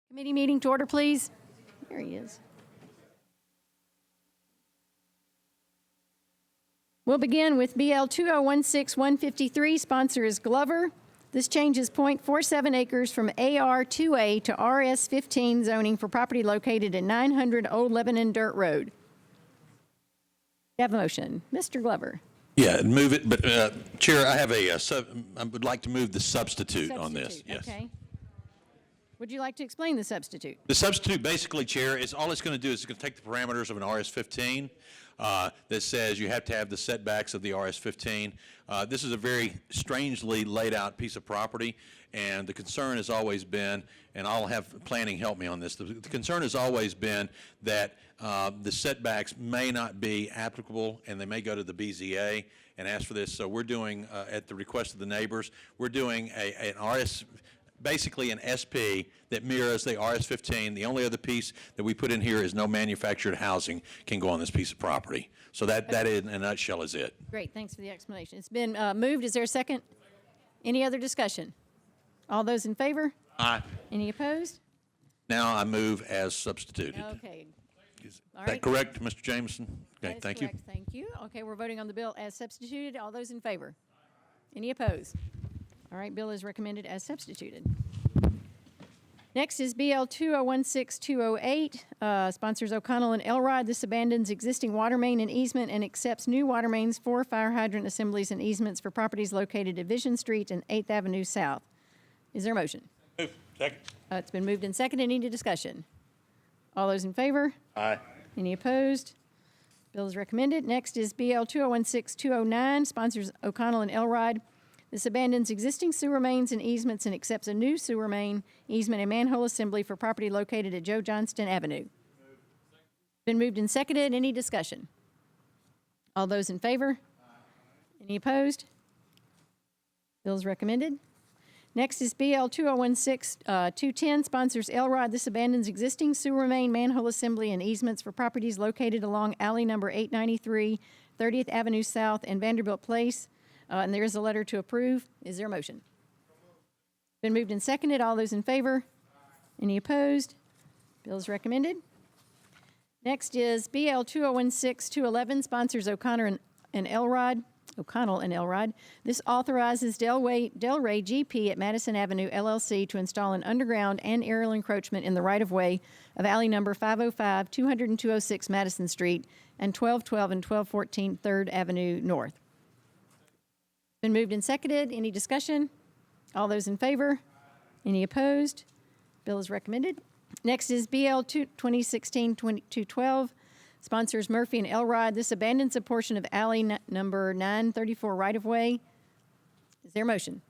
Committee meeting to order, please. There he is. We'll begin with BL 2016-153. Sponsor is Glover. This changes 0.47 acres from AR2A to RS15 zoning for property located at 900 Old Lebanon Dirt Road. You have a motion. Mr. Glover. Yeah, move it, but Chair, I have I would like to move the substitute on this. Yes. Okay. Would you like to explain the substitute? The substitute basically, Chair, is all it's going to do is it's going to take the parameters of an RS15 that says you have to have the setbacks of the RS15. This is a very strangely laid out piece of property, and the concern has always been, and I'll have planning help me on this, the concern has always been that the setbacks may not be applicable and they may go to the BZA and ask for this. So we're doing, at the request of the neighbors, we're doing basically an SP that mirrors the RS15. The only other piece that we put in here is no manufactured housing can go on this piece of property. So that in a nutshell is it. Great, thanks for the explanation. It's been moved. Is there a second? Any other discussion? All those in favor? Aye. Any opposed? Now I move as substituted. Okay. Is All that right. correct, Mr. Jameson? Okay, That is thank correct. you. Thank you. Okay, we're voting on the bill as substituted. All those in favor? Any opposed? All right, bill is recommended as substituted. Next is BL 2016-208. Sponsors O'Connell and Elrod. This abandons existing water main and easement and accepts new water mains, 4 fire hydrant assemblies and easements for properties located at Vision Street and 8th Avenue South. Is there a motion? Move. Second. It's been moved and seconded. Any discussion? All those in favor? Aye. Any opposed? Bill is recommended. Next is BL 2016-209. Sponsors O'Connell and Elrod. This abandons existing sewer mains and easements and accepts a new sewer main, easement, and manhole assembly for property located at Joe Johnston Avenue. Been moved and seconded. Any discussion? All those in favor? Any opposed? Bill is recommended. Next is BL 2016-210. Sponsors Elrod. This abandons existing sewer main, manhole assembly, and easements for properties located along alley number 893, 30th Avenue South, and Vanderbilt Place. And there is a letter to approve. Is there a motion? Been moved and seconded. All those in favor? Any opposed? Bill is recommended. Next is BL 2016-211. Sponsors O'Connell and Elrod. This authorizes Delray GP at Madison Avenue, LLC, to install an underground and aerial encroachment in the right-of-way of alley number 505, 200 and 206 Madison Street, and 1212 and 1214 3rd Avenue North. Been moved and seconded. Any discussion? All those in favor? Any opposed? Bill is recommended. Next is BL 2016-212. Sponsors Murphy and Elrod. This abandons a portion of alley number 934 right-of-way. Is there a motion?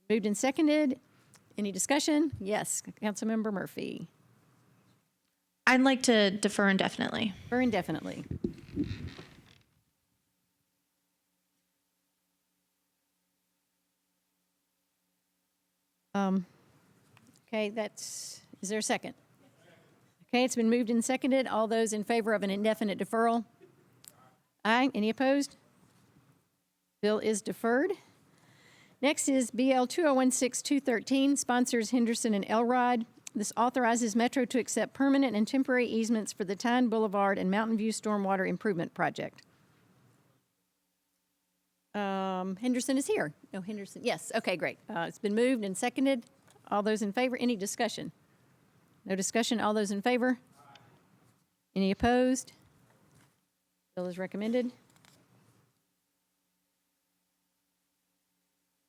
Moved and seconded. Any discussion? Yes, Councilmember Murphy. I'd like to defer indefinitely. Defer indefinitely. Okay, is there a second? Okay, it's been moved and seconded. All those in favor of an indefinite deferral? Aye. Any opposed? Bill is deferred. Next is BL 2016-213. Sponsors Henderson and Elrod. This authorizes Metro to accept permanent and temporary easements for the Tyne Boulevard and Mountain View Stormwater Improvement Project. Henderson is here. No, Henderson. Yes. Okay, great. It's been moved and seconded. All those in favor? Any discussion? No discussion. All those in favor? Any opposed? Bill is recommended.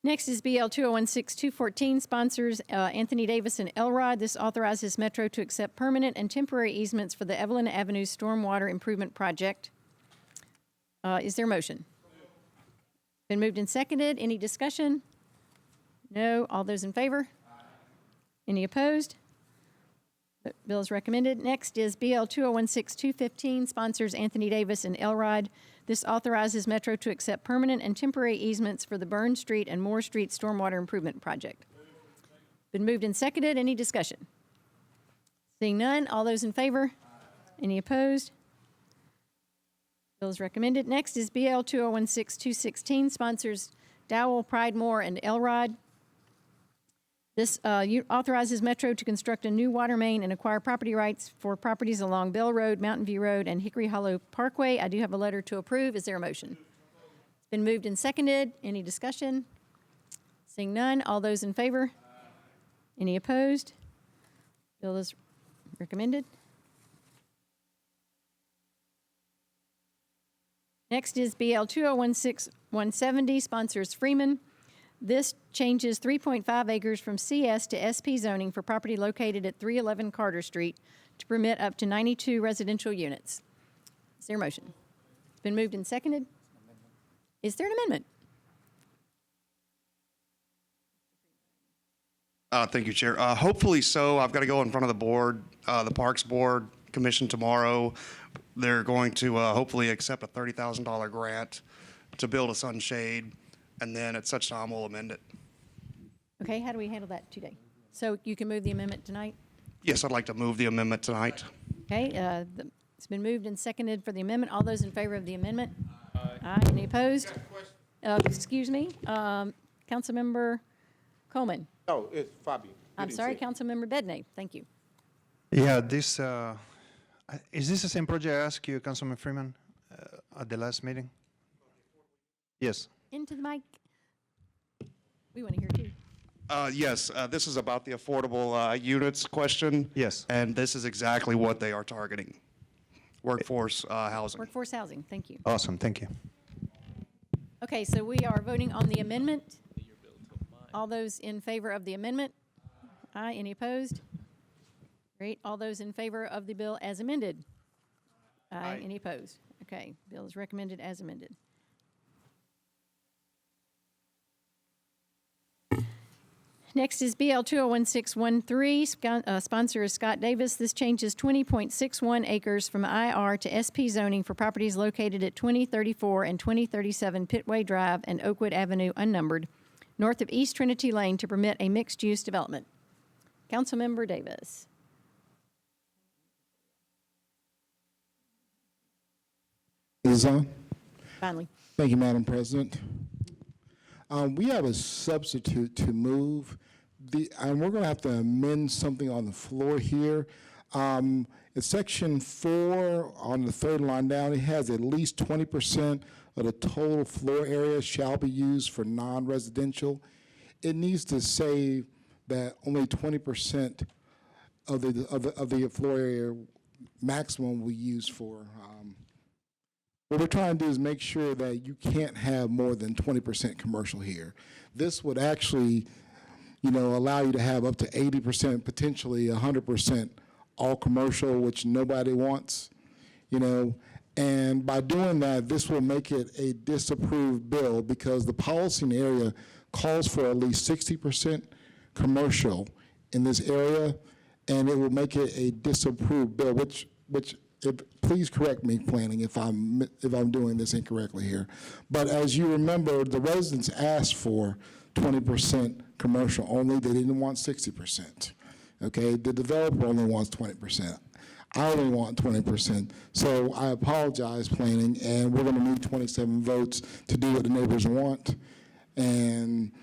Next is BL 2016-214. Sponsors Anthony Davis and Elrod. This authorizes Metro to accept permanent and temporary easements for the Evelyn Avenue Stormwater Improvement Project. Is there a motion? Been moved and seconded. Any discussion? No. All those in favor? Any opposed? Bill is recommended. Next is BL 2016-215. Sponsors Anthony Davis and Elrod. This authorizes Metro to accept permanent and temporary easements for the Burn Street and Moore Street Stormwater Improvement Project. Been moved and seconded. Any discussion? Seeing none. All those in favor? Any opposed? Bill is recommended. Next is BL 2016-216. Sponsors Dowell, Pridemore, and Elrod. This authorizes Metro to construct a new water main and acquire property rights for properties along Bell Road, Mountain View Road, and Hickory Hollow Parkway. I do have a letter to approve. Is there a motion? It's been moved and seconded. Any discussion? Seeing none, all those in favor? Any opposed? Bill is recommended. Next is BL 2016-170, sponsors Freeman. This changes 3.5 acres from CS to SP zoning for property located at 311 Carter Street to permit up to 92 residential units. Is there a motion? It's been moved and seconded. Is there an amendment? Thank you, Chair. Hopefully so. I've got to go in front of the board, the Parks Board Commission tomorrow. They're going to hopefully accept a $30,000 grant to build a sunshade, and then at such time we'll amend it. Okay, how do we handle that today? So you can move the amendment tonight? Yes, I'd like to move the amendment tonight. Okay, it's been moved and seconded for the amendment. All those in favor of the amendment? Aye. Any opposed? Excuse me, Councilmember Coleman. Oh, it's Fabio. I'm sorry, Councilmember Bedney. Thank you. Yeah, this is this the same project I asked you, Councilman Freeman, at the last meeting? Yes. Into the mic. We want to hear too. Yes, this is about the affordable units question. Yes. And this is exactly what they are targeting, workforce housing. Workforce housing, thank you. Awesome, thank you. Okay, so we are voting on the amendment. All those in favor of the amendment? Aye. Any opposed? Great. All those in favor of the bill as amended? Aye. Any opposed? Okay, bill is recommended as amended. Next is BL 201613. Sponsor is Scott Davis. This changes 20.61 acres from IR to SP zoning for properties located at 2034 and 2037 Pitway Drive and Oakwood Avenue unnumbered, north of East Trinity Lane to permit a mixed-use development. Councilmember Davis. Is on? Finally. Thank you, Madam President. We have a substitute to move, and we're going to have to amend something on the floor here. It's section 4 on the third line down. It has at least 20% of the total floor area shall be used for non-residential. It needs to say that only 20% of the floor area maximum we use for. What we're trying to do is make sure that you can't have more than 20% commercial here. This would actually, allow you to have up to 80%, potentially 100% all commercial, which nobody wants, And by doing that, this will make it a disapproved bill because the policy in the area calls for at least 60% commercial in this area, and it will make it a disapproved bill, which please correct me, planning, if I'm doing this incorrectly here. But as you remember, the residents asked for 20% commercial only. They didn't want 60%. Okay, the developer only wants 20%. I only want 20%. So I apologize, planning, and we're going to need 27 votes to do what the neighbors want and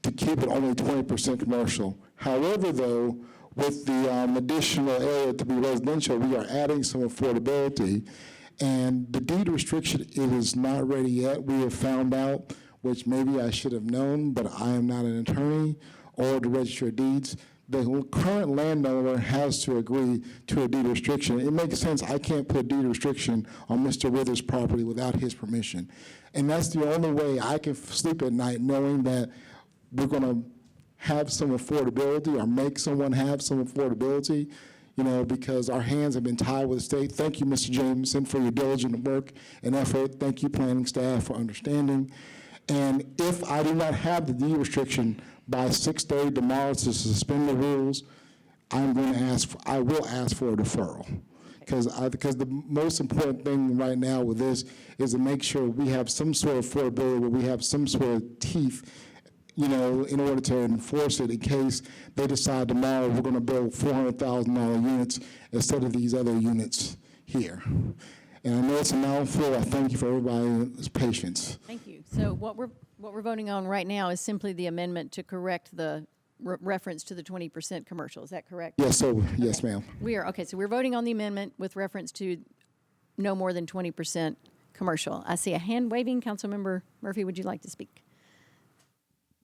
to keep it only 20% commercial. However, though, with the additional area to be residential, we are adding some affordability. And the deed restriction, it is not ready yet. We have found out, which maybe I should have known, but I am not an attorney or the Register of Deeds. The current landowner has to agree to a deed restriction. It makes sense. I can't put a deed restriction on Mr. Withers' property without his permission. And that's the only way I can sleep at night, knowing that we're going to have some affordability or make someone have some affordability, because our hands have been tied with the state. Thank you, Mr. Jameson, for your diligent work and effort. Thank you, planning staff, for understanding. And if I do not have the deed restriction by 6:30 tomorrow to suspend the rules, I will ask for a deferral. Because the most important thing right now with this is to make sure we have some sort of affordability, where we have some sort of teeth, in order to enforce it in case they decide tomorrow we're going to build $400,000 units instead of these other units here. And I know it's a mouthful. I thank you for everybody's patience. Thank you. So what we're voting on right now is simply the amendment to correct the reference to the 20% commercial. Is that correct? Yes, so, yes, ma'am. Okay, so we're voting on the amendment with reference to no more than 20% commercial. I see a hand waving. Councilmember Murphy, would you like to speak?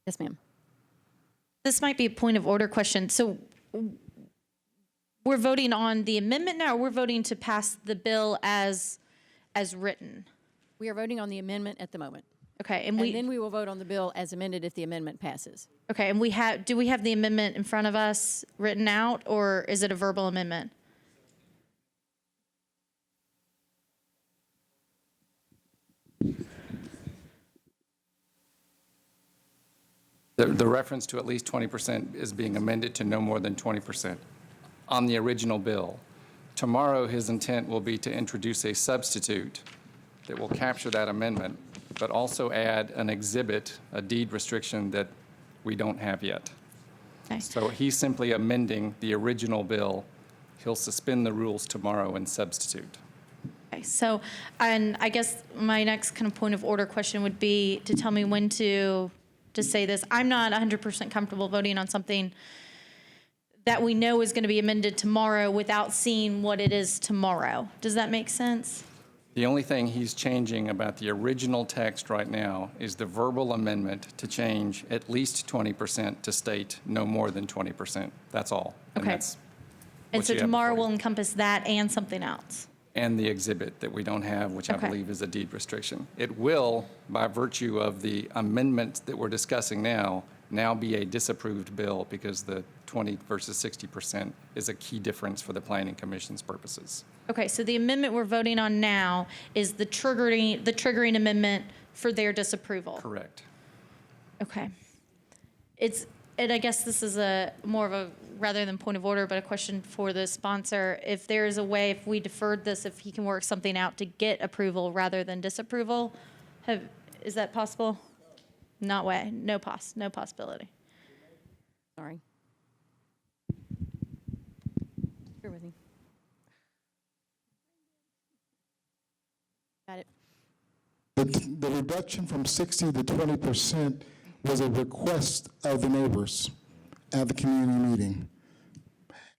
Yes, ma'am. This might be a point of order question. So we're voting on the amendment now, or we're voting to pass the bill as written? We are voting on the amendment at the moment. Okay, And then we will vote on the bill as amended if the amendment passes. okay, and do we have the amendment in front of us written out, or is it a verbal amendment? The reference to at least 20% is being amended to no more than 20% on the original bill. Tomorrow, his intent will be to introduce a substitute that will capture that amendment, but also add an exhibit, a deed restriction that we don't have yet. Okay. So he's simply amending the original bill. He'll suspend the rules tomorrow and substitute. Okay, so, and I guess my next kind of point of order question would be to tell me when to say this. I'm not 100% comfortable voting on something that we know is going to be amended tomorrow without seeing what it is tomorrow. Does that make sense? The only thing he's changing about the original text right now is the verbal amendment to change at least 20% to state no more than 20%. That's all. Okay. That's And what so you have tomorrow before will you. encompass that and something else. And the exhibit that we don't have, which I Okay. believe is a deed restriction. It will, by virtue of the amendment that we're discussing now be a disapproved bill because the 20 versus 60% is a key difference for the Planning Commission's purposes. Okay, so the amendment we're voting on now is the triggering amendment for their disapproval. Correct. Okay. And I guess this is more of a, rather than point of order, but a question for the sponsor. If there is a way, if we deferred this, if he can work something out to get approval rather than disapproval, is that possible? No way, no possibility. Sorry. Bear with me. Got it. The reduction from 60 to 20% was a request of the neighbors at the community meeting.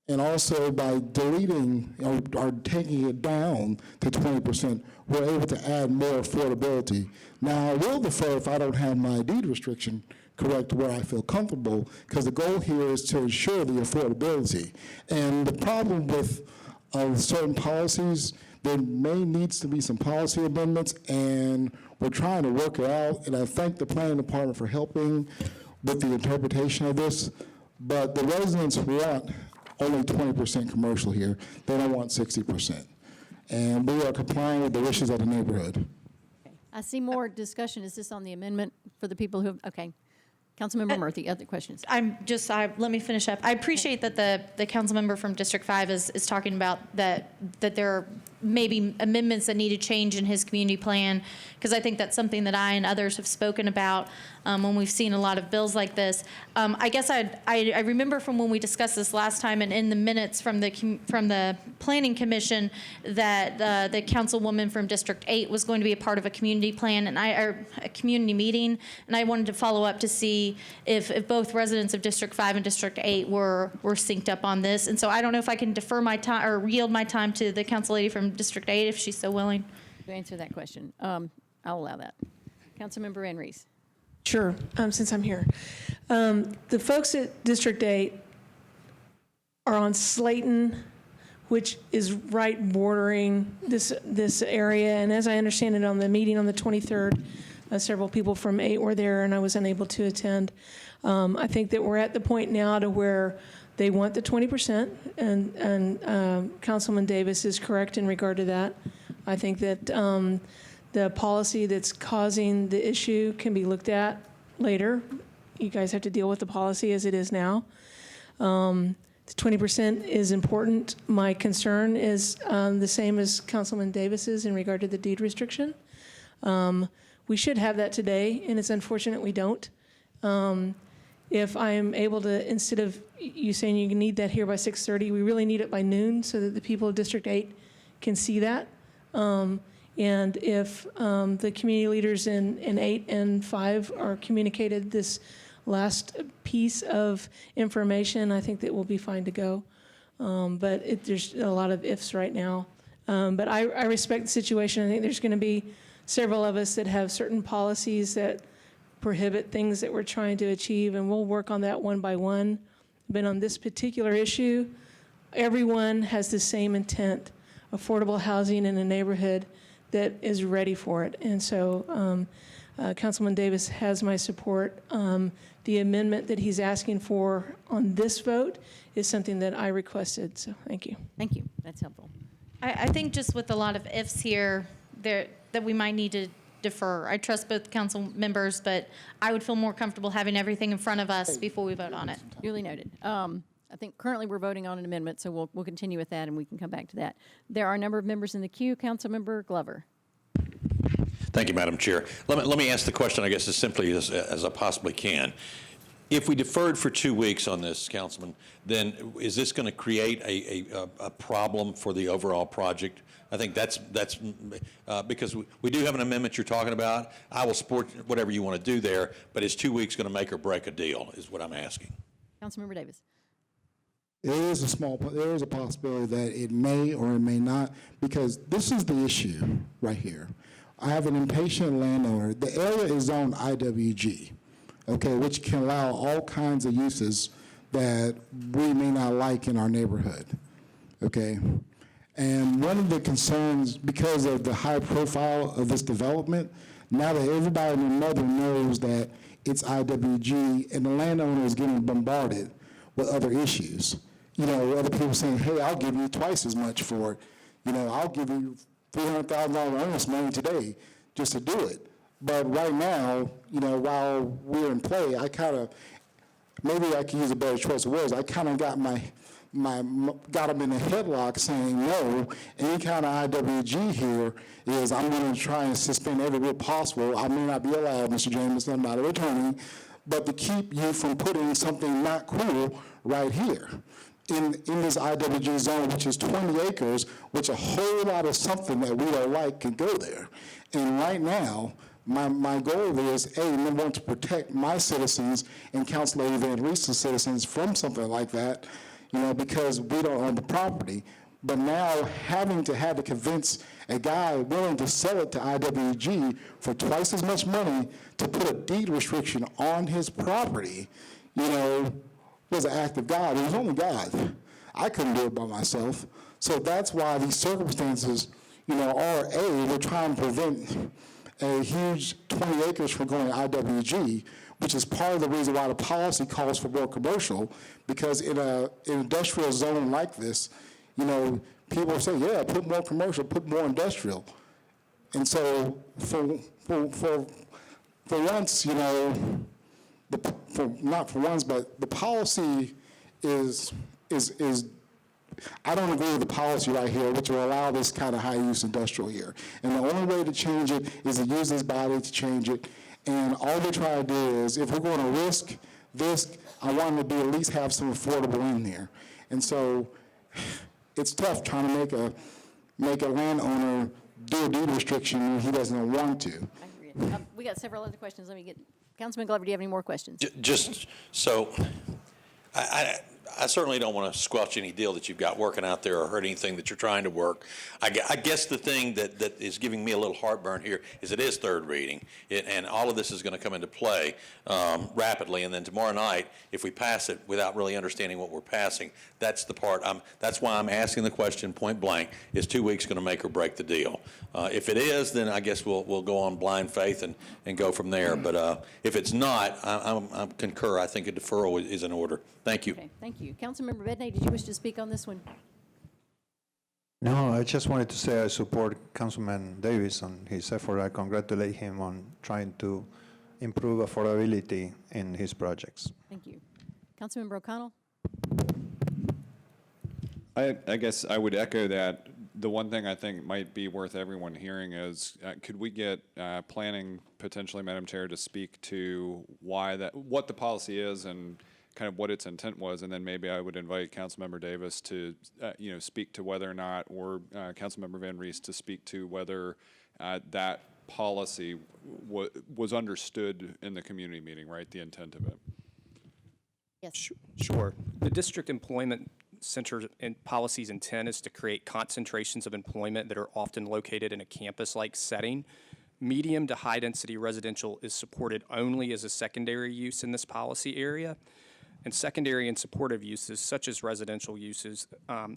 And also by deleting or taking it down to 20%, we're able to add more affordability. Now, I will defer if I don't have my deed restriction correct where I feel comfortable, because the goal here is to ensure the affordability. And the problem with certain policies, there needs to be some policy amendments, and we're trying to work it out. And I thank the planning department for helping with the interpretation of this. But the residents want only 20% commercial here. They don't want 60%. And we are complying with the wishes of the neighborhood. I see more discussion. Is this on the amendment for the people who have, okay. Councilmember Murphy, other questions? Let me finish up. I appreciate that the council member from District 5 is talking about that there are maybe amendments that need to change in his community plan, because I think that's something that I and others have spoken about when we've seen a lot of bills like this. I guess I remember from when we discussed this last time, and in the minutes from the Planning Commission, that the councilwoman from District 8 was going to be a part of a community plan or a community meeting, and I wanted to follow up to see if both residents of District 5 and District 8 were synced up on this. And so I don't know if I can defer my time or yield my time to the council lady from District 8 if she's so willing. To answer that question, I'll allow that. Councilmember Van Rees. Sure, since I'm here. The folks at District 8 are on Slayton, which is right bordering this area. And as I understand it, on the meeting on the 23rd, several people from 8 were there, and I was unable to attend. I think that we're at the point now to where they want the 20%, and Councilman Davis is correct in regard to that. I think that the policy that's causing the issue can be looked at later. You guys have to deal with the policy as it is now. The 20% is important. My concern is the same as Councilman Davis's in regard to the deed restriction. We should have that today, and it's unfortunate we don't. If I am able to, instead of you saying you need that here by 6:30, we really need it by noon so that the people of District 8 can see that. And if the community leaders in 8 and 5 are communicated this last piece of information, I think that we'll be fine to go. But there's a lot of ifs right now. But I respect the situation. I think there's going to be several of us that have certain policies that prohibit things that we're trying to achieve, and we'll work on that one by one. But on this particular issue, everyone has the same intent, affordable housing in a neighborhood that is ready for it. And so Councilman Davis has my support. The amendment that he's asking for on this vote is something that I requested, so thank you. Thank you. That's helpful. I think just with a lot of ifs here, that we might need to defer. I trust both council members, but I would feel more comfortable having everything in front of us before we vote on it. Duly noted. I think currently we're voting on an amendment, so we'll continue with that, and we can come back to that. There are a number of members in the queue. Councilmember Glover. Thank you, Madam Chair. Let me ask the question, I guess, as simply as I possibly can. If we deferred for 2 weeks on this, Councilman, then is this going to create a problem for the overall project? I think that's because we do have an amendment you're talking about. I will support whatever you want to do there, but is 2 weeks going to make or break a deal, is what I'm asking. Councilmember Davis. There is a possibility that it may or it may not, because this is the issue right here. I have an impatient landowner. The area is zoned IWG, okay, which can allow all kinds of uses that we may not like in our neighborhood, okay? And one of the concerns, because of the high profile of this development, now that everybody and their mother knows that it's IWG and the landowner is getting bombarded with other issues. You know, other people saying, hey, I'll give you twice as much for it. You know, I'll give you $300,000 earnest money today just to do it. But right now, you know, while we're in play, I kind of, maybe I can use a better choice of words, I kind of got got them in a headlock saying, no, any kind of IWG here is I'm going to try and suspend every bit possible. I may not be allowed, Mr. James, I'm not an attorney, but to keep you from putting something not cool right here in this IWG zone, which is 20 acres, which a whole lot of something that we don't like can go there. And right now, my goal is, number one, to protect my citizens and Councilor Van Reese's citizens from something like that, you know, because we don't own the property. But now having to convince a guy willing to sell it to IWG for twice as much money to put a deed restriction on his property, you know, was an act of God. It was only God. I couldn't do it by myself. So that's why these circumstances, you know, are we're trying to prevent a huge 20 acres from going to IWG, which is part of the reason why the policy calls for more commercial, because in an industrial zone like this, you know, people say, yeah, put more commercial, put more industrial. And so for once, you know, not for once, but the policy is I don't agree with the policy right here, which will allow this kind of high-use industrial here. And the only way to change it is to use this body to change it. And all we're trying to do is, if we're going to risk this, I want it to be at least have some affordable in there. And so it's tough trying to make a landowner do a deed restriction when he doesn't want to. I agree. We got several other questions. Let me get, Councilman Glover, do you have any more questions? Just so, I certainly don't want to squelch any deal that you've got working out there or hurt anything that you're trying to work. I guess the thing that is giving me a little heartburn here is it is third reading, and all of this is going to come into play rapidly. And then tomorrow night, if we pass it without really understanding what we're passing, that's the part. That's why I'm asking the question point blank: is 2 weeks going to make or break the deal? If it is, then I guess we'll go on blind faith and go from there. But if it's not, I concur. I think a deferral is in order. Thank you. Okay, thank you. Councilmember Bedney, did you wish to speak on this one? No, I just wanted to say I support Councilman Davis on his effort. I congratulate him on trying to improve affordability in his projects. Thank you. Councilmember O'Connell? I guess I would echo that. The one thing I think might be worth everyone hearing is, could we get planning, potentially, Madam Chair, to speak to what the policy is and kind of what its intent was, and then maybe I would invite Councilmember Davis to, speak to whether or not, or Councilmember Van Rees to speak to whether that policy was understood in the community meeting, right? The intent of it. Yes. Sure. The district employment center and policy's intent is to create concentrations of employment that are often located in a campus-like setting. Medium to high-density residential is supported only as a secondary use in this policy area. And secondary and supportive uses, such as residential uses,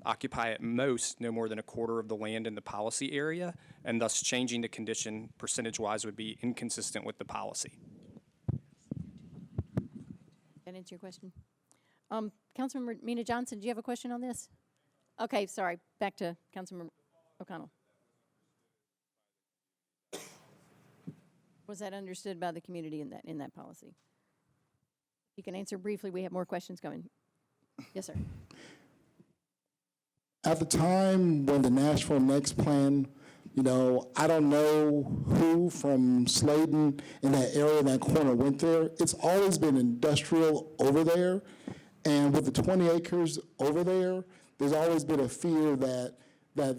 occupy at most no more than a quarter of the land in the policy area, and thus changing the condition percentage-wise would be inconsistent with the policy. That answer your question? Councilmember Mina Johnson, do you have a question on this? Okay, sorry, back to Councilmember O'Connell. Was that understood by the community in that policy? You can answer briefly. We have more questions coming. Yes, sir. At the time when the Nashville Next plan, I don't know who from Sladen in that area, in that corner went there. It's always been industrial over there. And with the 20 acres over there, there's always been a fear that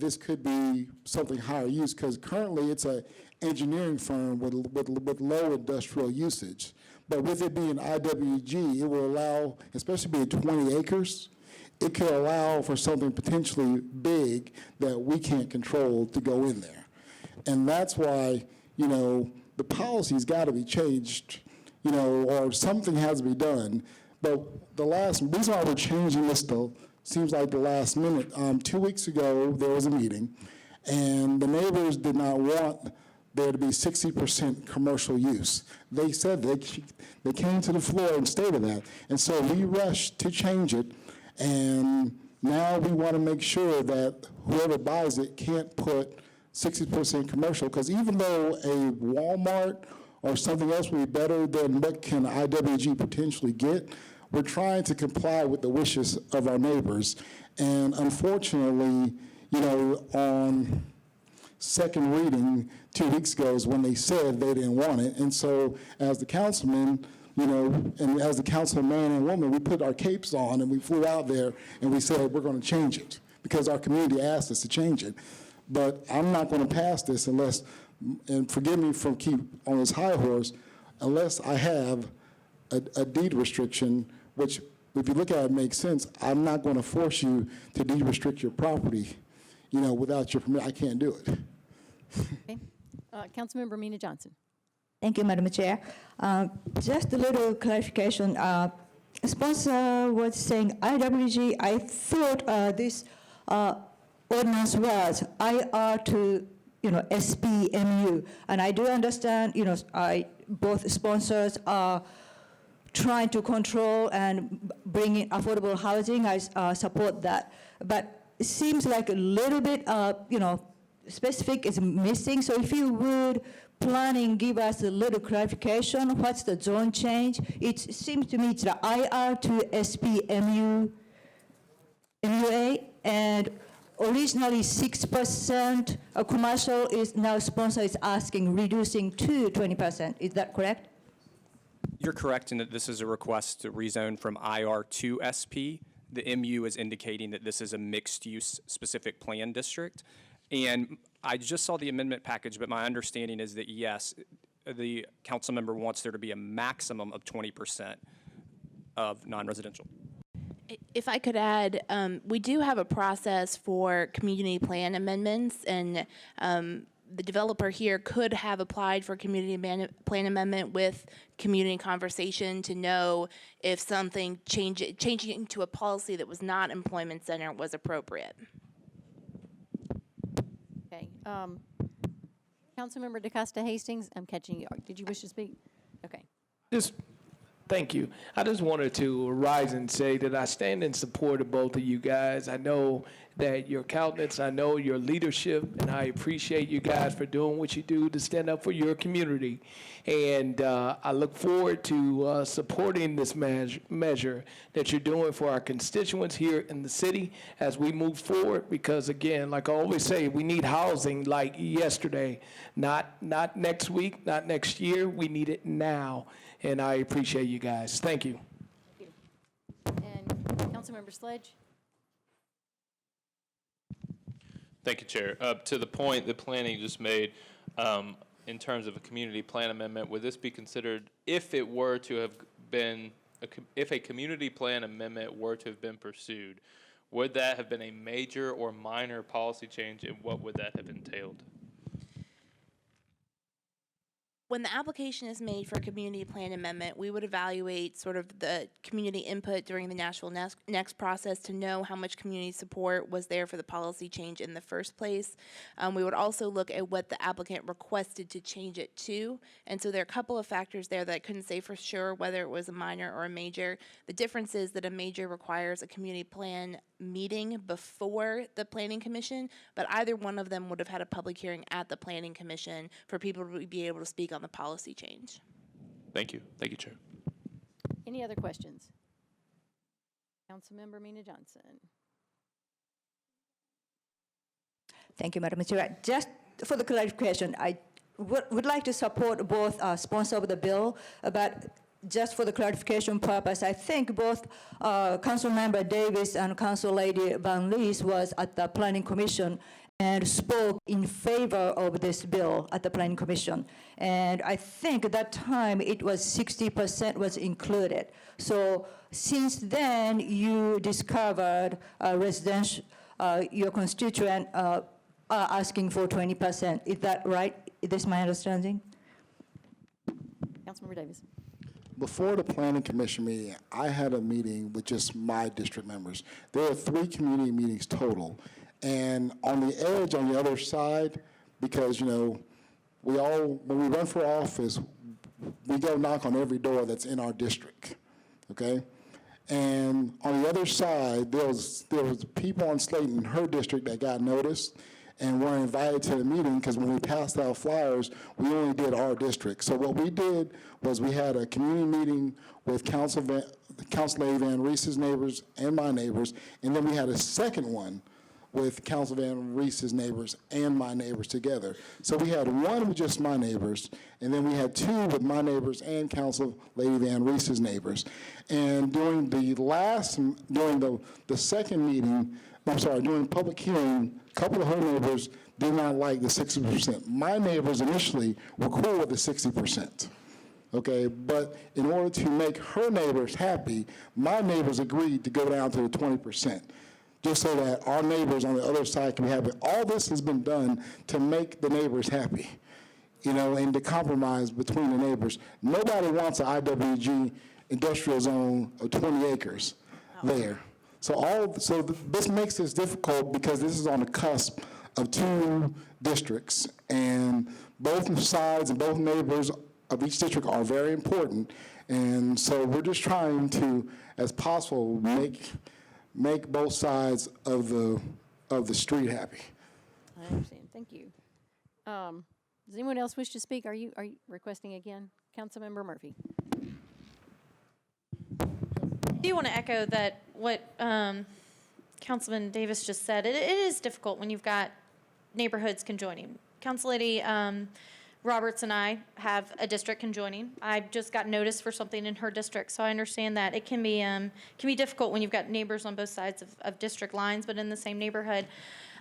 this could be something higher use, because currently it's an engineering firm with low industrial usage. But with it being IWG, it will allow, especially being 20 acres, it could allow for something potentially big that we can't control to go in there. And that's why, the policy's got to be changed, or something has to be done. But the reason why we're changing this, though, seems like the last minute. 2 weeks ago, there was a meeting, and the neighbors did not want there to be 60% commercial use. They said they came to the floor and stated that. And so we rushed to change it, and now we want to make sure that whoever buys it can't put 60% commercial, because even though a Walmart or something else would be better than what can IWG potentially get, we're trying to comply with the wishes of our neighbors. And unfortunately, on second reading 2 weeks ago is when they said they didn't want it. And so as the councilman, and as the council man and woman, we put our capes on and we flew out there and we said, we're going to change it because our community asked us to change it. But I'm not going to pass this unless, and forgive me for keep on this high horse, unless I have a deed restriction, which if you look at it makes sense. I'm not going to force you to deed restrict your property, without your permission. I can't do it. Okay. Councilmember Mina Johnson. Thank you, Madam Chair. Just a little clarification. Sponsor was saying IWG. I thought this ordinance was IR to SPMU, and I do understand. Both sponsors are trying to control and bring in affordable housing. I support that, but it seems like a little bit, specific is missing. So if you would planning give us a little clarification, what's the zone change? It seems to me it's the IR to SPMU, MUA, and originally 6% commercial is now sponsor is asking reducing to 20%. Is that correct? You're correct in that this is a request to rezone from IR to SP. The MU is indicating that this is a mixed-use specific plan district. And I just saw the amendment package, but my understanding is that, yes, the council member wants there to be a maximum of 20% of non-residential. If I could add, we do have a process for community plan amendments, and the developer here could have applied for community plan amendment with community conversation to know if something changing to a policy that was not employment center was appropriate. Okay. Councilmember DeCosta Hastings, I'm catching you. Did you wish to speak? Okay. Thank you. I just wanted to rise and say that I stand in support of both of you guys. I know that your countenance, I know your leadership, and I appreciate you guys for doing what you do to stand up for your community. And I look forward to supporting this measure that you're doing for our constituents here in the city as we move forward, because again, like I always say, we need housing like yesterday, not next week, not next year. We need it now. And I appreciate you guys. Thank you. Thank you. And Councilmember Sledge. Thank you, Chair. To the point that planning just made, in terms of a community plan amendment, would this be considered, if it were to have been if a community plan amendment were to have been pursued, would that have been a major or minor policy change, and what would that have entailed? When the application is made for a community plan amendment, we would evaluate sort of the community input during the Nashville Next process to know how much community support was there for the policy change in the first place. We would also look at what the applicant requested to change it to. And so there are a couple of factors there that I couldn't say for sure whether it was a minor or a major. The difference is that a major requires a community plan meeting before the Planning Commission, but either one of them would have had a public hearing at the Planning Commission for people to be able to speak on the policy change. Thank you. Thank you, Chair. Any other questions? Councilmember Mina Johnson. Thank you, Madam Chair. Just for the clarification, I would like to support both sponsor of the bill, but just for the clarification purpose, I think both Councilmember Davis and Council Lady Van Lees was at the Planning Commission and spoke in favor of this bill at the Planning Commission. And I think at that time it was 60% was included. So since then, you discovered residential, your constituent are asking for 20%. Is that right? Is this my understanding? Councilmember Davis. Before the Planning Commission meeting, I had a meeting with just my district members. There are 3 community meetings total. And on the edge, on the other side, because, you know, when we run for office, we go knock on every door that's in our district, okay? And on the other side, there was people on Slayton in her district that got noticed and were invited to the meeting because when we passed out flyers, we only did our district. So what we did was we had a community meeting with Council Lady Van Reese's neighbors and my neighbors, and then we had a second one with Council Van Reese's neighbors and my neighbors together. So we had one with just my neighbors, and then we had 2 with my neighbors and Council Lady Van Reese's neighbors. And during the second meeting, during the public hearing, a couple of her neighbors did not like the 60%. My neighbors initially were cool with the 60%. Okay, but in order to make her neighbors happy, my neighbors agreed to go down to the 20%. Just so that our neighbors on the other side can be happy. All this has been done to make the neighbors happy, you know, and to compromise between the neighbors. Nobody wants an IWG industrial zone of 20 acres there. So this makes this difficult because this is on the cusp of 2 districts, and both sides and both neighbors of each district are very important. And so we're just trying to, as possible, make both sides of the street happy. I understand. Thank you. Does anyone else wish to speak? Are you requesting again? Councilmember Murphy. I do want to echo that what Councilman Davis just said. It is difficult when you've got neighborhoods conjoining. Council Lady Roberts and I have a district conjoining. I just got notice for something in her district, so I understand that it can be difficult when you've got neighbors on both sides of district lines, but in the same neighborhood.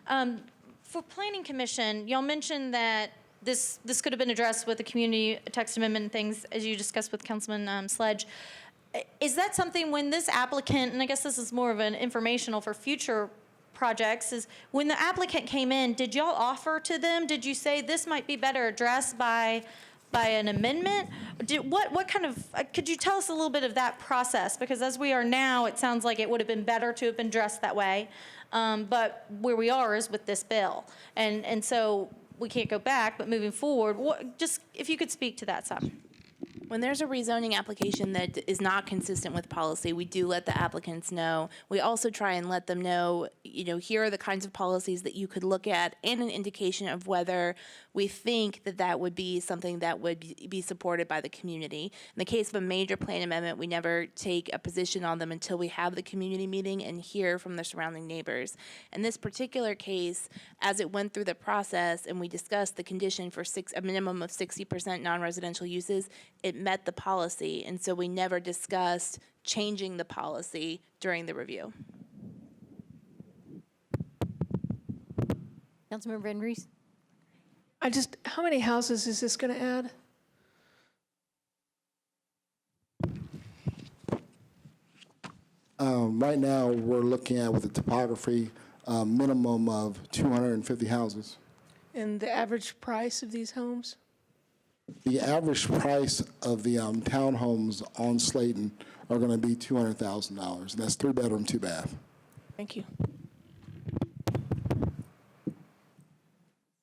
For Planning Commission, y'all mentioned that this could have been addressed with the community text amendment and things, as you discussed with Councilman Sledge. Is that something when this applicant, and I guess this is more of an informational for future projects, is when the applicant came in, did y'all offer to them, did you say this might be better addressed by an amendment? What kind of, could you tell us a little bit of that process? Because as we are now, it sounds like it would have been better to have been addressed that way. But where we are is with this bill. And so we can't go back, but moving forward, just if you could speak to that some. When there's a rezoning application that is not consistent with policy, we do let the applicants know. We also try and let them know, you know, here are the kinds of policies that you could look at and an indication of whether we think that that would be something that would be supported by the community. In the case of a major plan amendment, we never take a position on them until we have the community meeting and hear from the surrounding neighbors. In this particular case, as it went through the process and we discussed the condition for a minimum of 60% non-residential uses, it met the policy, and so we never discussed changing the policy during the review. Councilmember Van Rees. How many houses is this going to add? Right now, we're looking at, with the topography, minimum of 250 houses. And the average price of these homes? The average price of the townhomes on Slayton are going to be $200,000, and that's 3-bedroom, 2-bath. Thank you.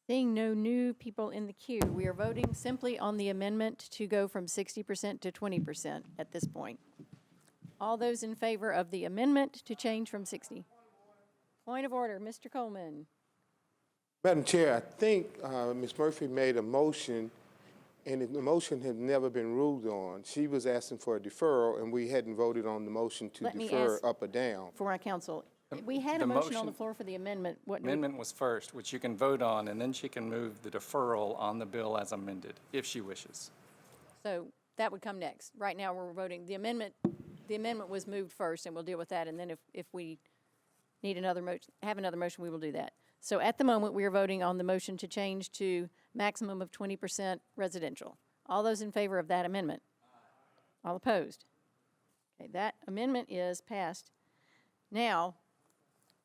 Seeing no new people in the queue, we are voting simply on the amendment to go from 60% to 20% at this point. All those in favor of the amendment to change from 60? Point of order, Mr. Coleman. Madam Chair, I think Ms. Murphy made a motion, and the motion had never been ruled on. She was asking for a deferral, and we hadn't voted on the motion to Let me defer ask up or down. For our council, we had the a motion on the motion- floor for the amendment. What do we- Amendment was first, which you can vote on, and then she can move the deferral on the bill as amended, if she wishes. So that would come next. Right now, we're voting, the amendment was moved first, and we'll deal with that, and then if we need another motion, have another motion, we will do that. So at the moment, we are voting on the motion to change to maximum of 20% residential. All those in favor of that amendment? All opposed? Okay, that amendment is passed. Now,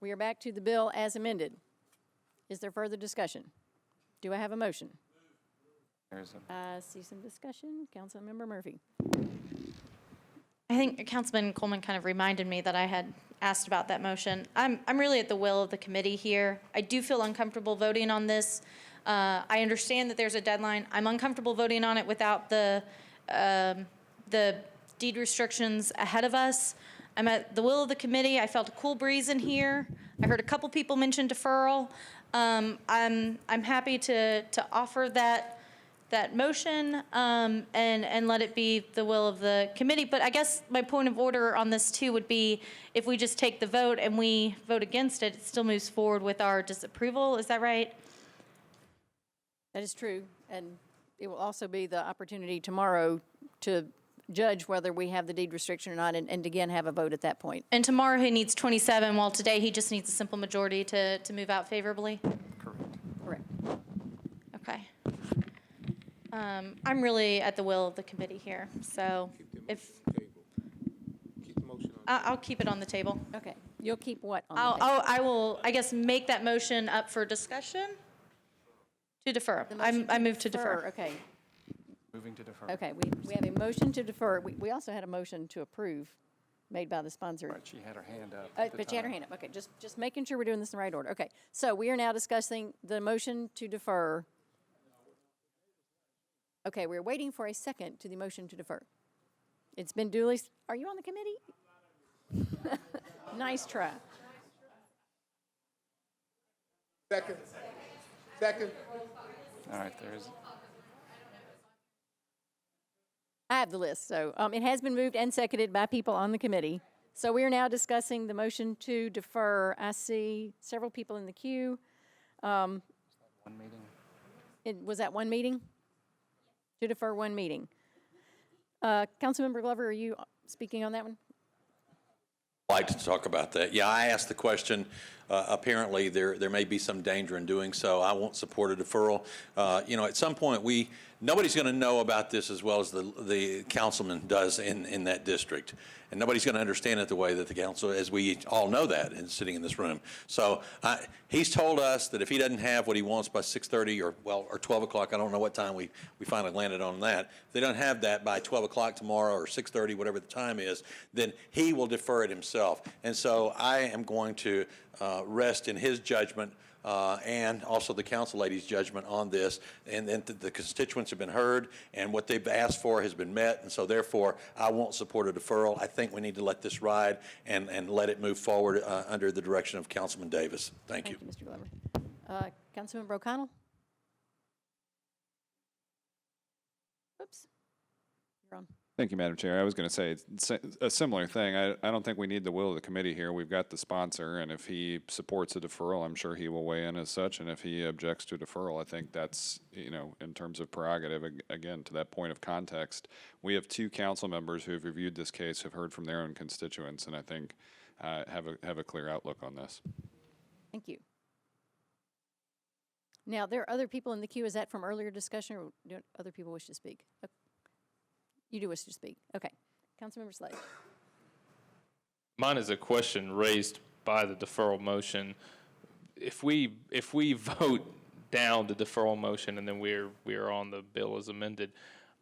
we are back to the bill as amended. Is there further discussion? Do I have a motion? I see some discussion. Councilmember Murphy. I think Councilman Coleman kind of reminded me that I had asked about that motion. I'm really at the will of the committee here. I do feel uncomfortable voting on this. I understand that there's a deadline. I'm uncomfortable voting on it without the deed restrictions ahead of us. I'm at the will of the committee. I felt a cool breeze in here. I heard a couple people mention deferral. I'm happy to offer that motion and let it be the will of the committee. But I guess my point of order on this too would be if we just take the vote and we vote against it, it still moves forward with our disapproval. Is that right? That is true, and it will also be the opportunity tomorrow to judge whether we have the deed restriction or not, and again, have a vote at that point. And tomorrow he needs 27, while today he just needs a simple majority to move out favorably? Correct. Okay. I'm really at the will of the committee here, so if, I'll keep it on the table. Okay, you'll keep what on the table? I will, I guess, make that motion up for discussion to defer. The motion I move to defer. Okay, Moving to defer. okay, we have a motion to defer. We also had a motion to approve made by the sponsor. Right, she had her hand up at the But you had her time. hand up, okay, just making sure we're doing this in the right order. Okay, so we are now discussing the motion to defer. Okay, we're waiting for a second to the motion to defer. It's been duly, are you on the committee? Nice try. Second. All right, there is. I have the list, so it has been moved and seconded by people on the committee. So we are now discussing the motion to defer. I see several people in the queue. One meeting. Was that one meeting? To defer one meeting. Councilmember Glover, are you speaking on that one? I'd like to talk about that. Yeah, I asked the question. Apparently, there may be some danger in doing so. I won't support a deferral. At some point, nobody's going to know about this as well as the councilman does in that district. And nobody's going to understand it the way that the council, as we all know that, and sitting in this room. So he's told us that if he doesn't have what he wants by 6:30 or 12 o'clock, I don't know what time we finally landed on that. If they don't have that by 12 o'clock tomorrow or 6:30, whatever the time is, then he will defer it himself. And so I am going to rest in his judgment and also the council lady's judgment on this, and then the constituents have been heard, and what they've asked for has been met, and so therefore I won't support a deferral. I think we need to let this ride and let it move forward under the direction of Councilman Davis. Thank you. Mr. Glover. Councilmember O'Connell? Oops. You're on. Thank you, Madam Chair. I was going to say a similar thing. I don't think we need the will of the committee here. We've got the sponsor, and if he supports a deferral, I'm sure he will weigh in as such. And if he objects to a deferral, I think that's, in terms of prerogative, again, to that point of context, we have two council members who have reviewed this case, have heard from their own constituents, and I think have a clear outlook on this. Thank you. Now, there are other people in the queue. Is that from earlier discussion, or do other people wish to speak? You do wish to speak. Okay. Councilmember Slade. Mine is a question raised by the deferral motion. If we vote down the deferral motion and then we're on the bill as amended,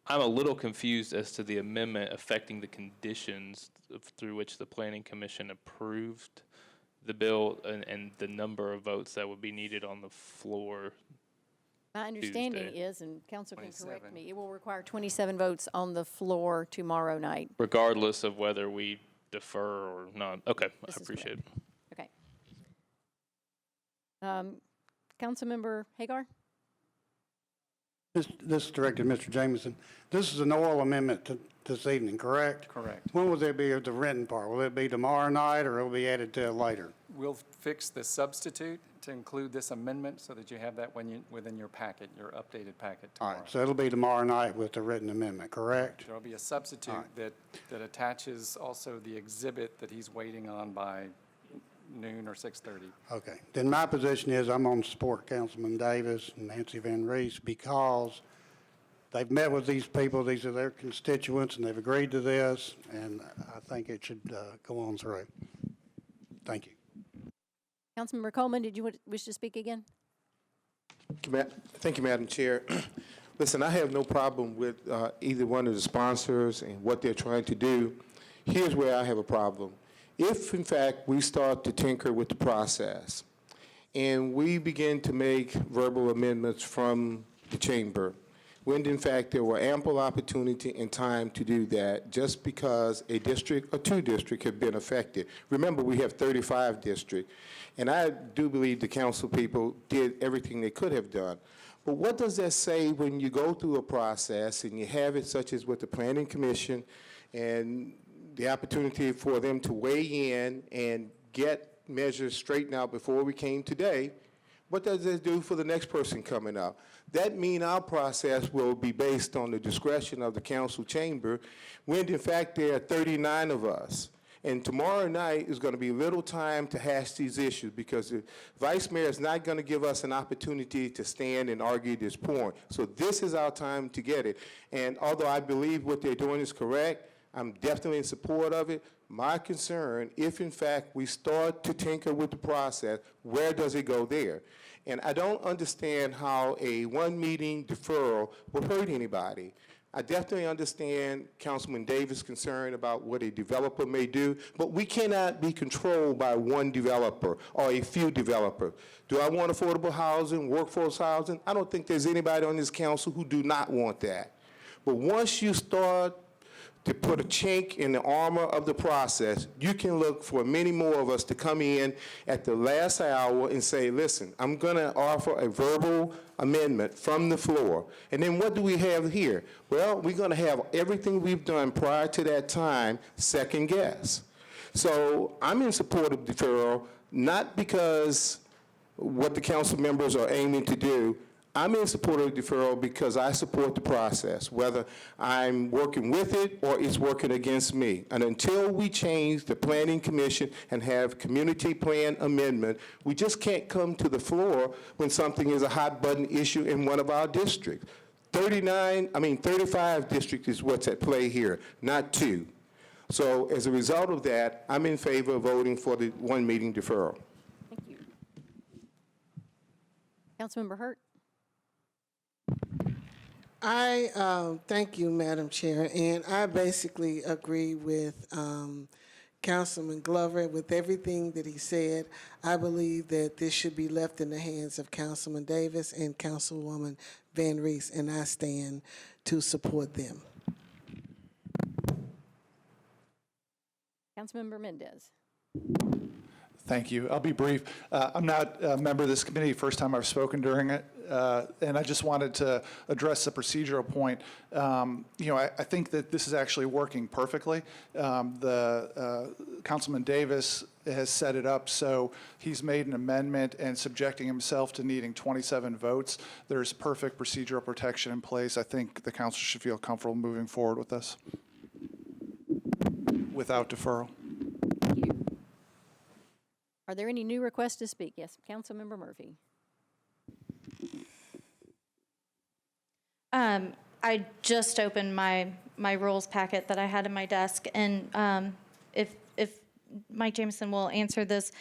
I'm a little confused as to the amendment affecting the conditions through which the Planning Commission approved the bill and the number of votes that would be needed on the floor. My understanding Tuesday. is, and council can correct me, it will require 27 votes on the floor tomorrow night. Regardless of whether we defer or not. Okay, This I is appreciate it. Okay. Councilmember Hagar? This is directed to Mr. Jameson. This is an oral amendment to this evening, correct? Correct. When will there be the written part? Will it be tomorrow night, or will it be added to later? We'll fix the substitute to include this amendment so that you have that within your packet, your updated packet All tomorrow. right, so it'll be tomorrow night with the written amendment, correct? There'll be a substitute that attaches also the exhibit that he's waiting on by noon or 6:30. Okay. Then my position is I'm on support Councilman Davis and Nancy Van Reese because they've met with these people. These are their constituents, and they've agreed to this, and I think it should go on through. Thank you. Councilmember Coleman, did you wish to speak again? Thank you, Madam Chair. Listen, I have no problem with either one of the sponsors and what they're trying to do. Here's where I have a problem. If, in fact, we start to tinker with the process and we begin to make verbal amendments from the chamber, when in fact there were ample opportunity and time to do that just because a district or two districts have been affected. Remember, we have 35 districts, and I do believe the council people did everything they could have done. But what does that say when you go through a process and you have it such as with the Planning Commission and the opportunity for them to weigh in and get measures straightened out before we came today? What does that do for the next person coming up? That means our process will be based on the discretion of the council chamber when in fact there are 39 of us. And tomorrow night is going to be little time to hash these issues because the vice mayor is not going to give us an opportunity to stand and argue this point. So this is our time to get it. And although I believe what they're doing is correct, I'm definitely in support of it. My concern, if in fact we start to tinker with the process, where does it go there? And I don't understand how a one-meeting deferral will hurt anybody. I definitely understand Councilman Davis' concern about what a developer may do, but we cannot be controlled by one developer or a few developers. Do I want affordable housing, workforce housing? I don't think there's anybody on this council who do not want that. But once you start to put a chink in the armor of the process, you can look for many more of us to come in at the last hour and say, listen, I'm going to offer a verbal amendment from the floor. And then what do we have here? Well, we're going to have everything we've done prior to that time second guess. So I'm in support of deferral, not because what the council members are aiming to do. I'm in support of deferral because I support the process, whether I'm working with it or it's working against me. And until we change the Planning Commission and have community plan amendment, we just can't come to the floor when something is a hot button issue in one of our districts. 35 districts is what's at play here, not 2. So as a result of that, I'm in favor of voting for the one meeting deferral. Thank you. Councilmember Hurt? I thank you, Madam Chair, and I basically agree with Councilman Glover with everything that he said. I believe that this should be left in the hands of Councilman Davis and Councilwoman Van Reese, and I stand to support them. Councilmember Mendez? Thank you. I'll be brief. I'm not a member of this committee, first time I've spoken during it, and I just wanted to address the procedural point. I think that this is actually working perfectly. Councilman Davis has set it up so he's made an amendment and subjecting himself to needing 27 votes. There's perfect procedural protection in place. I think the council should feel comfortable moving forward with this without deferral. Thank you. Are there any new requests to speak? Yes, Councilmember Murphy. I just opened my rules packet that I had in my desk, and if Mike Jameson will answer this.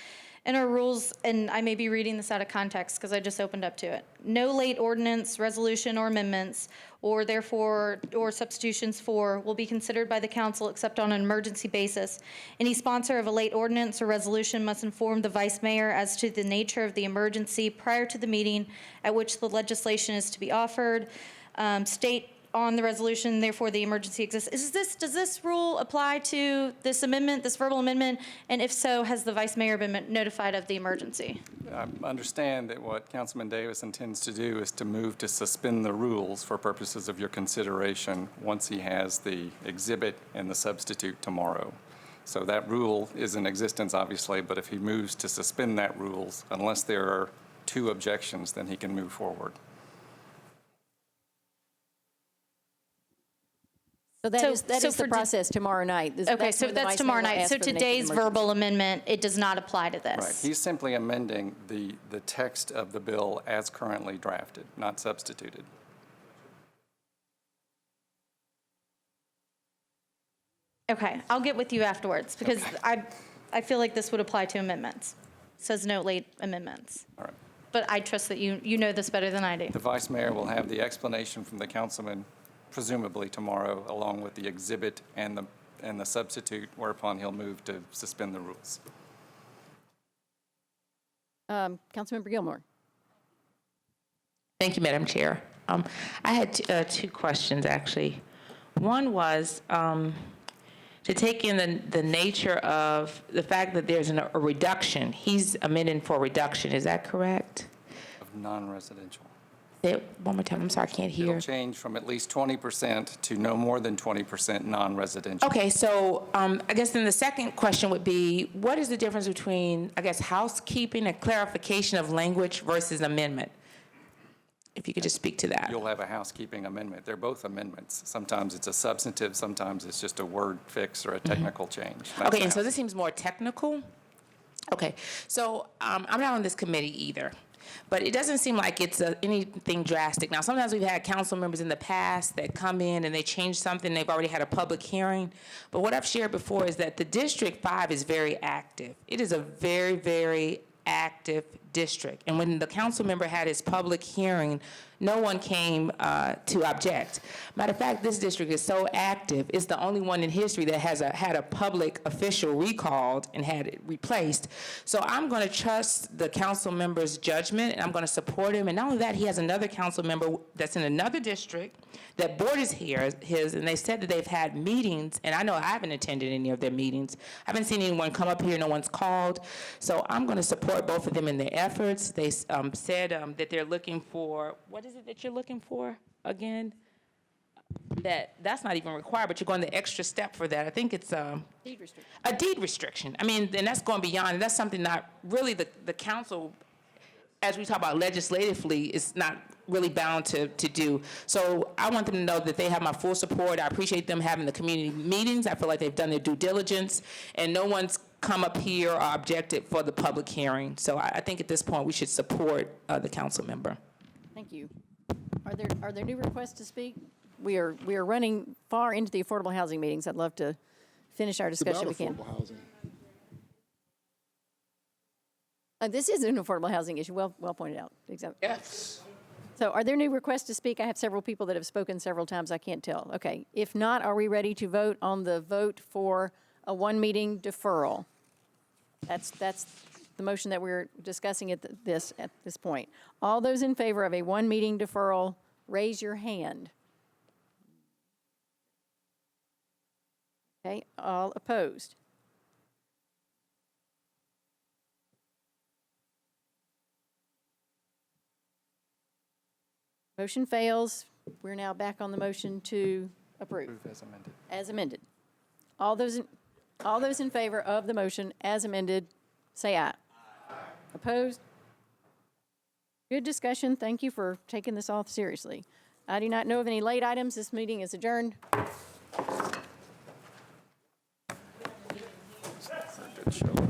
In our rules, and I may be reading this out of context because I just opened up to it, no late ordinance, resolution, or amendments, or therefore, or substitutions for, will be considered by the council except on an emergency basis. Any sponsor of a late ordinance or resolution must inform the vice mayor as to the nature of the emergency prior to the meeting at which the legislation is to be offered. State on the resolution, therefore the emergency exists. Does this rule apply to this amendment, this verbal amendment? And if so, has the vice mayor been notified of the emergency? I understand that what Councilman Davis intends to do is to move to suspend the rules for purposes of your consideration once he has the exhibit and the substitute tomorrow. So that rule is in existence, obviously, but if he moves to suspend that rules, unless there are 2 objections, then he can move forward. So that is the process tomorrow night. Okay, so that's tomorrow night. So today's verbal amendment, it does not apply to this. Right. He's simply amending the text of the bill as currently drafted, not substituted. Okay, I'll get with you afterwards because I feel like this would apply to amendments. It says no late amendments. All right. But I trust that you know this better than I do. The vice mayor will have the explanation from the councilman presumably tomorrow, along with the exhibit and the substitute, whereupon he'll move to suspend the rules. Councilmember Gilmore. Thank you, Madam Chair. I had 2 questions, actually. One was to take in the nature of the fact that there's a reduction. He's amending for a reduction. Is that correct? Of non-residential. Say it one more time. I'm sorry, I can't hear. It'll change from at least 20% to no more than 20% non-residential. Okay, so I guess then the second question would be, what is the difference between, I guess, housekeeping and clarification of language versus amendment? If you could just speak to that. You'll have a housekeeping amendment. They're both amendments. Sometimes it's a substantive, sometimes it's just a word fix or a technical change. That's Okay, and so this seems more technical? Okay, so I'm not on this committee either, but it doesn't seem like it's anything drastic. Now, sometimes we've had council members in the past that come in and they change something, they've already had a public hearing, but what I've shared before is that the District 5 is very active. It is a very, very active district. And when the council member had his public hearing, no one came to object. Matter of fact, this district is so active, it's the only one in history that has had a public official recalled and had it replaced. So I'm going to trust the council member's judgment, and I'm going to support him. And not only that, he has another council member that's in another district that borders his, and they said that they've had meetings, and I know I haven't attended any of their meetings. I haven't seen anyone come up here, no one's called. So I'm going to support both of them in their efforts. They said that they're looking for, what is it that you're looking for again? That's not even required, but you're going the extra step for that. I think it's Deed restriction. a deed restriction. I mean, and that's going beyond, and that's something not really the council, as we talk about legislatively, is not really bound to do. So I want them to know that they have my full support. I appreciate them having the community meetings. I feel like they've done their due diligence, and no one's come up here or objected for the public hearing. So I think at this point we should support the council member. Thank you. Are there new requests to speak? We are running far into the affordable housing meetings. I'd love to finish our discussion if we can. Affordable housing. This is an affordable housing issue. Well pointed out. Exactly. Yes. So are there new requests to speak? I have several people that have spoken several times. I can't tell. Okay. If not, are we ready to vote on the vote for a 1-meeting deferral? That's the motion that we're discussing at this point. All those in favor of a 1-meeting deferral, raise your hand. Okay. All opposed? Motion fails. We're now back on the motion to approve. As amended. As amended. All those in favor of the motion as amended, say aye. Aye. Opposed? Good discussion. Thank you for taking this all seriously. I do not know of any late items. This meeting is adjourned. Good show.